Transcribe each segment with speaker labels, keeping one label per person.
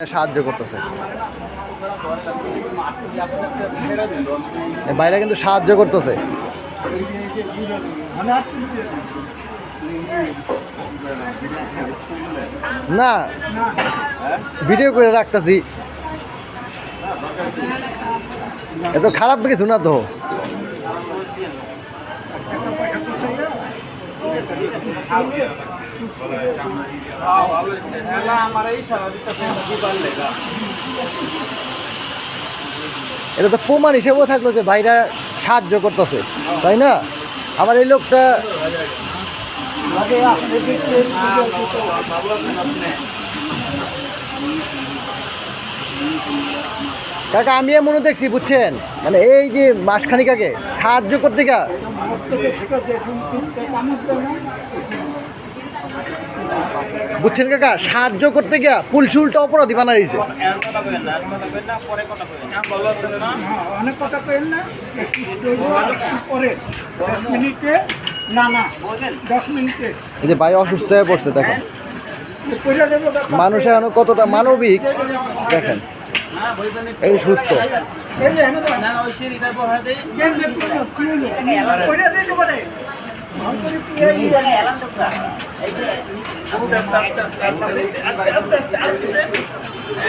Speaker 1: সাহায্য করতেছে, বাইরে কিন্তু সাহায্য করতেছে। না, ভিডিও করে রাখতেছি, এত খারাপ কিছু না তো। এটা তো প্রমাণ হিসেবেও থাকলো যে ভাইরা সাহায্য করতেছে, তাই না? আবার এই লোকটা কাকা আমি মনে দেখছি, বুঝছেন, মানে এই যে মাসখানিক আগে সাহায্য করতে গা বুঝছেন কাকা, সাহায্য করতে গিয়া পুলিশ উল্টা অপরাধী বানাইছে। এই যে ভাই অসুস্থ হয়ে পড়ছে, দেখেন মানুষ এখন কতটা মানবিক, দেখেন এই সুস্থ।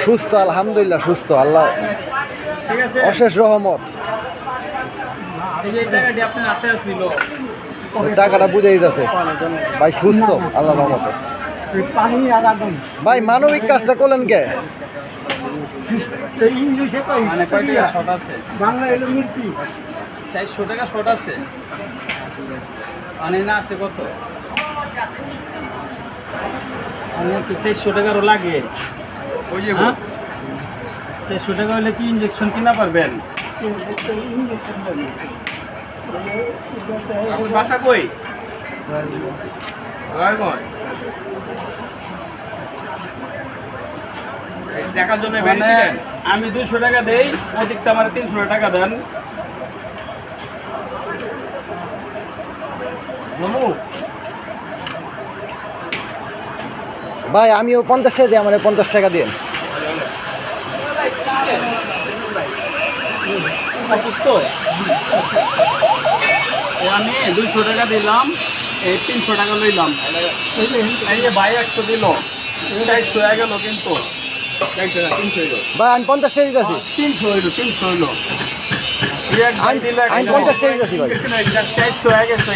Speaker 1: সুস্থ, আলহামদুলিল্লাহ সুস্থ, আল্লাহ অশেষ রহমত। টাকাটা বুঝে দিতেছে ভাই, সুস্থ আল্লাহ রহমতে। ভাই মানবিক কাজটা করলেন কে?
Speaker 2: ইংলিশে বাংলা এলো মূর্তি 400 টাকা শর্ট আছে, না আছে কত 400 টাকারও লাগে। 400 টাকা হলে কি ইঞ্জেকশন কিনা পারবেন? বাসা কই? দেখার জন্য আমি 200 টাকা দেই, অধিকটা আমার 300 টাকা দেন।
Speaker 1: ভাই আমিও 50 টাকা দিই, আমার 50 টাকা দিন।
Speaker 2: আমি 200 টাকা দিলাম, এই 300 টাকা লইলাম। এই যে ভাই 100 দিল, 400 হয়ে গেল। কিন্তু
Speaker 1: ভাই আমি 50 টাকা দিতেছি,
Speaker 2: 300 হইলো, 300 হইলো।
Speaker 1: আমি 50 টাকা দিতেছি ভাই।
Speaker 2: 400 হয়ে গেছে।